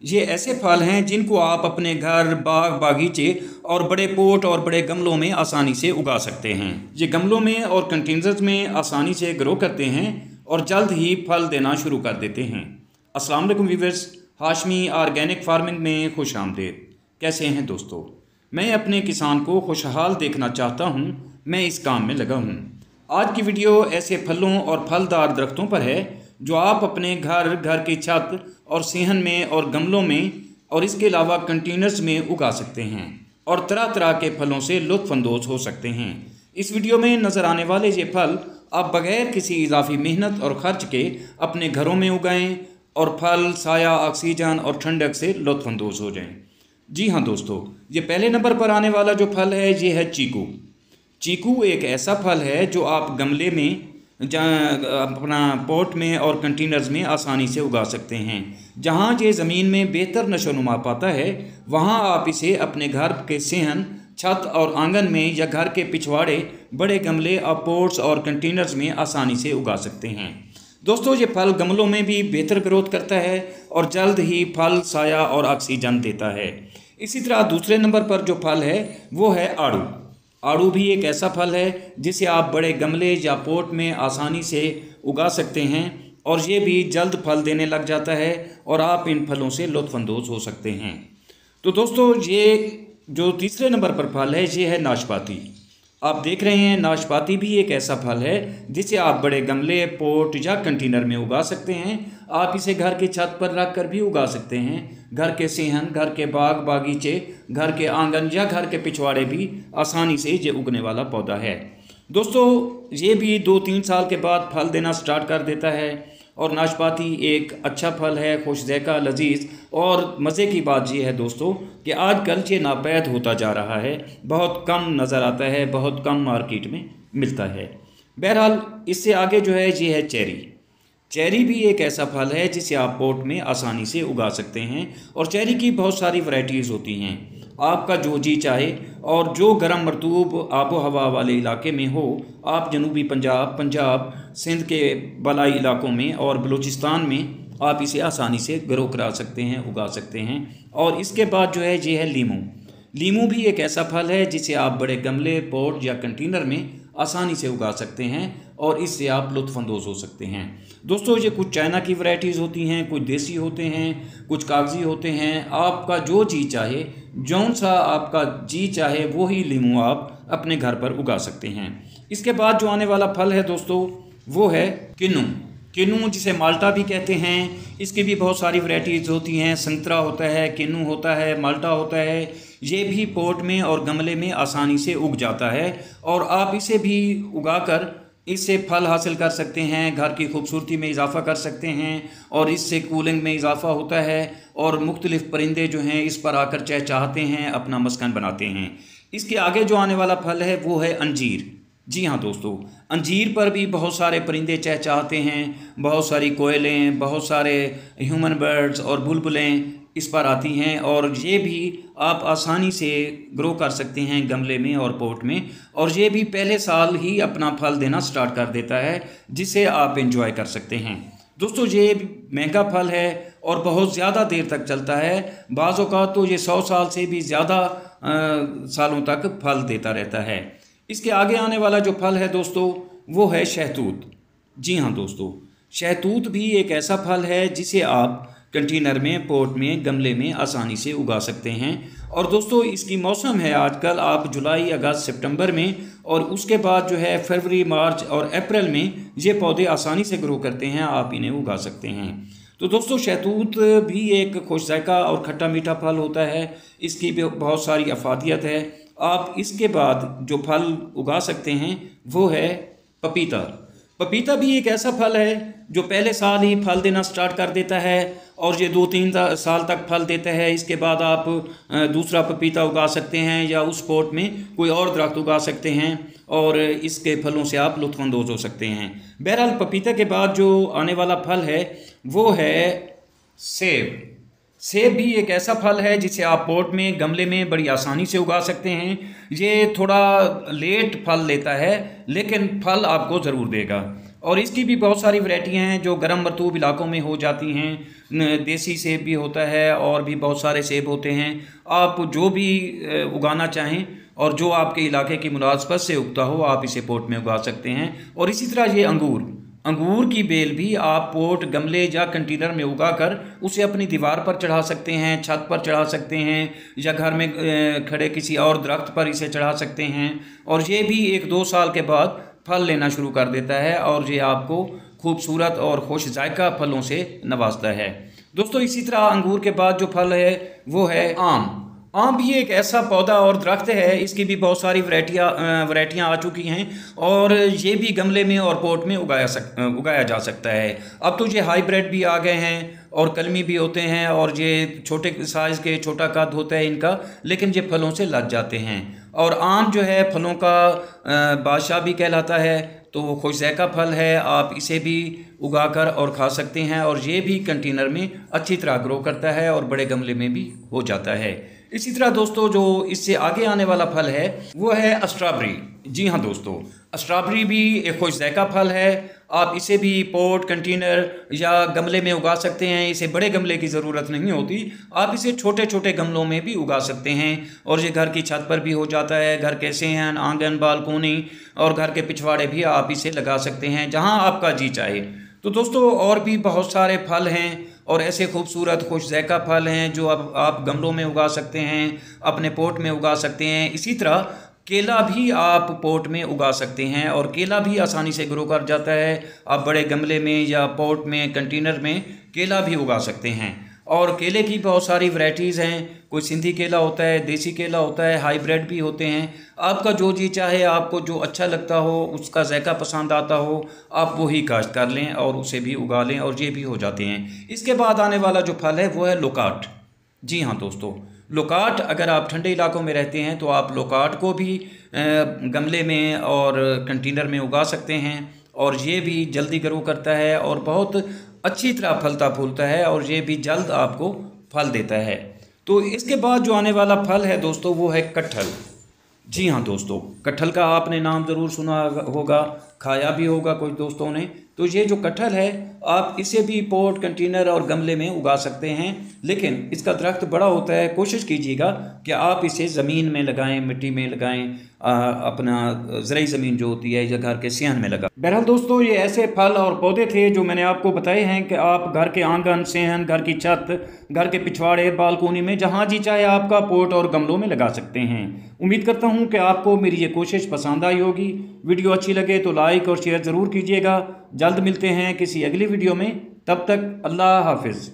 ये ऐसे फल हैं जिनको आप अपने घर, बाग, बागीचे और बड़े पोट और बड़े गमलों में आसानी से उगा सकते हैं। ये गमलों में और कंटेनर्स में आसानी से ग्रो करते हैं और जल्द ही फल देना शुरू कर देते हैं। अस्सलाम वालेकुम व्यूअर्स, हाशमी ऑर्गेनिक फार्मिंग में खुश आमदीद। कैसे हैं दोस्तों? मैं अपने किसान को खुशहाल देखना चाहता हूं, मैं इस काम में लगा हूं। आज की वीडियो ऐसे फलों और फलदार दरख्तों पर है जो आप अपने घर की छत और सेहन में और गमलों में और इसके अलावा कंटेनर्स में उगा सकते हैं और तरह तरह के फलों से लुत्फ़अंदोज़ हो सकते हैं। इस वीडियो में नज़र आने वाले ये फल आप बग़ैर किसी इजाफी मेहनत और ख़र्च के अपने घरों में उगाएं और फल, साया, ऑक्सीजन और ठंडक से लुत्फ़अंदोज़ हो जाएं। जी हाँ दोस्तों, ये पहले नंबर पर आने वाला जो फल है ये है चीकू। चीकू एक ऐसा फल है जो आप गमले में अपना पॉट में और कंटेनर्स में आसानी से उगा सकते हैं। जहाँ ये ज़मीन में बेहतर नशोनुमा पाता है वहाँ आप इसे अपने घर के सेहन, छत और आंगन में या घर के पिछवाड़े बड़े गमले और पॉट्स और कंटेनर्स में आसानी से उगा सकते हैं। दोस्तों, ये फल गमलों में भी बेहतर ग्रोथ करता है और जल्द ही फल, साया और ऑक्सीजन देता है। इसी तरह दूसरे नंबर पर जो फल है वो है आड़ू। आड़ू भी एक ऐसा फल है जिसे आप बड़े गमले या पोट में आसानी से उगा सकते हैं और ये भी जल्द फल देने लग जाता है और आप इन फलों से लुत्फ़अंदोज़ हो सकते हैं। तो दोस्तों, ये जो तीसरे नंबर पर फल है ये है नाशपाती। आप देख रहे हैं, नाशपाती भी एक ऐसा फल है जिसे आप बड़े गमले, पोट या कंटेनर में उगा सकते हैं। आप इसे घर की छत पर रख कर भी उगा सकते हैं। घर के सेहन, घर के बाग, बागीचे, घर के आंगन या घर के पिछवाड़े भी आसानी से ये उगने वाला पौधा है। दोस्तों, ये भी 2-3 साल के बाद फल देना स्टार्ट कर देता है और नाशपाती एक अच्छा फल है, खुशज़ैक़ा, लजीज। और मज़े की बात ये है दोस्तों कि आजकल ये नापैद होता जा रहा है, बहुत कम नज़र आता है, बहुत कम मार्केट में मिलता है। बहरहाल, इससे आगे जो है ये है चेरी। चेरी भी एक ऐसा फल है जिसे आप पोट में आसानी से उगा सकते हैं और चेरी की बहुत सारी वैरायटीज़ होती हैं। आपका जो जी चाहे और जो गर्म मरतूब आबो हवा वाले इलाके में हो, आप जनूबी पंजाब, सिंध के बलाई इलाकों में और बलूचिस्तान में आप इसे आसानी से ग्रो करा सकते हैं, उगा सकते हैं। और इसके बाद जो है ये है लीमू। लीमू भी एक ऐसा फल है जिसे आप बड़े गमले, पोट या कंटेनर में आसानी से उगा सकते हैं और इससे आप लुत्फ़अंदोज़ हो सकते हैं। दोस्तों, ये कुछ चाइना की वैरायटीज़ होती हैं, कुछ देसी होते हैं, कुछ कागज़ी होते हैं। आपका जो जी चाहे, जौन सा आपका जी चाहे वो ही लीमू आप अपने घर पर उगा सकते हैं। इसके बाद जो आने वाला फल है दोस्तों वो है किन्नू। किन्नू जिसे माल्टा भी कहते हैं, इसकी भी बहुत सारी वैरायटीज़ होती हैं। संतरा होता है, किन्नू होता है, माल्टा होता है। ये भी पोट में और गमले में आसानी से उग जाता है और आप इसे भी उगाकर इससे फल हासिल कर सकते हैं, घर की खूबसूरती में इजाफ़ा कर सकते हैं और इससे कूलिंग में इजाफ़ा होता है और मुख्तलिफ़ परिंदे जो हैं इस पर आकर चहचहाते हैं, अपना मस्कन बनाते हैं। इसके आगे जो आने वाला फल है वो है अंजीर। जी हाँ दोस्तों, अंजीर पर भी बहुत सारे परिंदे चहचहाते हैं, बहुत सारी कोयलें, बहुत सारे ह्यूमन बर्ड्स और बुलबुलें इस पर आती हैं और ये भी आप आसानी से ग्रो कर सकते हैं गमले में और पोट में और ये भी पहले साल ही अपना फल देना स्टार्ट कर देता है जिसे आप एंजॉय कर सकते हैं। दोस्तों, ये महंगा फल है और बहुत ज़्यादा देर तक चलता है। बाज़ औक़ात तो ये 100 साल से भी ज़्यादा सालों तक फल देता रहता है। इसके आगे आने वाला जो फल है दोस्तों वो है शहतूत। जी हाँ दोस्तों, शहतूत भी एक ऐसा फल है जिसे आप कंटेनर में, पोट में, गमले में आसानी से उगा सकते हैं। और दोस्तों, इसकी मौसम है आजकल, आप जुलाई, अगस्त, सितंबर में और उसके बाद जो है फरवरी, मार्च और अप्रैल में ये पौधे आसानी से ग्रो करते हैं, आप इन्हें उगा सकते हैं। तो दोस्तों, शहतूत भी एक खुशज़ैक़ा और खट्टा मीठा फल होता है, इसकी भी बहुत सारी अफादियत है। आप इसके बाद जो फल उगा सकते हैं वो है पपीता। पपीता भी एक ऐसा फल है जो पहले साल ही फल देना स्टार्ट कर देता है और ये 2-3 साल तक फल देता है। इसके बाद आप दूसरा पपीता उगा सकते हैं या उस पोट में कोई और दरख्त उगा सकते हैं और इसके फलों से आप लुत्फ़अंदोज़ हो सकते हैं। बहरहाल, पपीता के बाद जो आने वाला फल है वो है सेब। सेब भी एक ऐसा फल है जिसे आप पोट में, गमले में बड़ी आसानी से उगा सकते हैं। ये थोड़ा लेट फल लेता है लेकिन फल आपको ज़रूर देगा और इसकी भी बहुत सारी वैरायटियाँ हैं जो गर्म मरतूब इलाकों में हो जाती हैं। देसी सेब भी होता है और भी बहुत सारे सेब होते हैं। आप जो भी उगाना चाहें और जो आपके इलाके की मुनासबत से उगता हो आप इसे पोट में उगा सकते हैं। और इसी तरह ये अंगूर की बेल भी आप पोट, गमले या कंटेनर में उगा कर उसे अपनी दीवार पर चढ़ा सकते हैं, छत पर चढ़ा सकते हैं, या घर में खड़े किसी और दरख्त पर इसे चढ़ा सकते हैं। और ये भी 1-2 साल के बाद फल लेना शुरू कर देता है और ये आपको खूबसूरत और खुश जायका फलों से नवाजता है। दोस्तों इसी तरह अंगूर के बाद जो फल है वो है आम भी एक ऐसा पौधा और दरख्त है, इसकी भी बहुत सारी वैरायटियाँ आ चुकी हैं और ये भी गमले में और पोट में उगाया जा सकता है। अब तो ये हाइब्रिड भी आ गए हैं और कलमी भी होते हैं और ये छोटे साइज़ के, छोटा कद होता है इनका, लेकिन ये फलों से लग जाते हैं। और आम जो है फलों का बादशाह भी कहलाता है, तो वो खुश ज़ायका फल है, आप इसे भी उगाकर और खा सकते हैं। और ये भी कंटेनर में अच्छी तरह ग्रो करता है और बड़े गमले में भी हो जाता है। इसी तरह दोस्तों जो इससे आगे आने वाला फल है वो है स्ट्रॉबेरी। जी हाँ दोस्तों, स्ट्रॉबेरी भी एक खुश ज़ायका फल है। आप इसे भी पोट, कंटेनर या गमले में उगा सकते हैं। इसे बड़े गमले की ज़रूरत नहीं होती, आप इसे छोटे छोटे गमलों में भी उगा सकते हैं और ये घर की छत पर भी हो जाता है। घर के सेहन, आंगन, बालकोनी और घर के पिछवाड़े भी आप इसे लगा सकते हैं जहाँ आपका जी चाहे। तो दोस्तों और भी बहुत सारे फल हैं और ऐसे खूबसूरत खुश ज़ायका फल हैं जो अब आप गमलों में उगा सकते हैं, अपने पोट में उगा सकते हैं। इसी तरह केला भी आप पोट में उगा सकते हैं और केला भी आसानी से ग्रो कर जाता है। आप बड़े गमले में या पोट में, कंटेनर में केला भी उगा सकते हैं। और केले की बहुत सारी वैरायटीज़ हैं, कोई सिंधी केला होता है, देसी केला होता है, हाइब्रिड भी होते हैं। आपका जो जी चाहे, आपको जो अच्छा लगता हो, उसका ज़ायका पसंद आता हो, आप वही काश्त कर लें और उसे भी उगा लें और ये भी हो जाते हैं। इसके बाद आने वाला जो फल है वो है लोकाट। जी हाँ दोस्तों, लोकाट अगर आप ठंडे इलाकों में रहते हैं तो आप लोकाट को भी गमले में और कंटेनर में उगा सकते हैं और ये भी जल्दी ग्रो करता है और बहुत अच्छी तरह फलता फूलता है और ये भी जल्द आपको फल देता है। तो इसके बाद जो आने वाला फल है दोस्तों वो है कटहल। जी हाँ दोस्तों, कटहल का आपने नाम ज़रूर सुना होगा, खाया भी होगा कुछ दोस्तों ने। तो ये जो कटहल है आप इसे भी पोट, कंटेनर और गमले में उगा सकते हैं, लेकिन इसका दरख्त बड़ा होता है। कोशिश कीजिएगा कि आप इसे ज़मीन में लगाएं, मिट्टी में लगाएं, अपना ज़रई ज़मीन जो होती है या घर के सेहन में लगा। बहरहाल दोस्तों ये ऐसे फल और पौधे थे जो मैंने आपको बताए हैं कि आप घर के आंगन, सेहन, घर की छत, घर के पिछवाड़े, बालकोनी में जहाँ जी चाहे आपका पोट और गमलों में लगा सकते हैं। उम्मीद करता हूँ कि आपको मेरी ये कोशिश पसंद आई होगी। वीडियो अच्छी लगे तो लाइक और शेयर ज़रूर कीजिएगा। जल्द मिलते हैं किसी अगली वीडियो में, तब तक अल्लाह हाफिज़।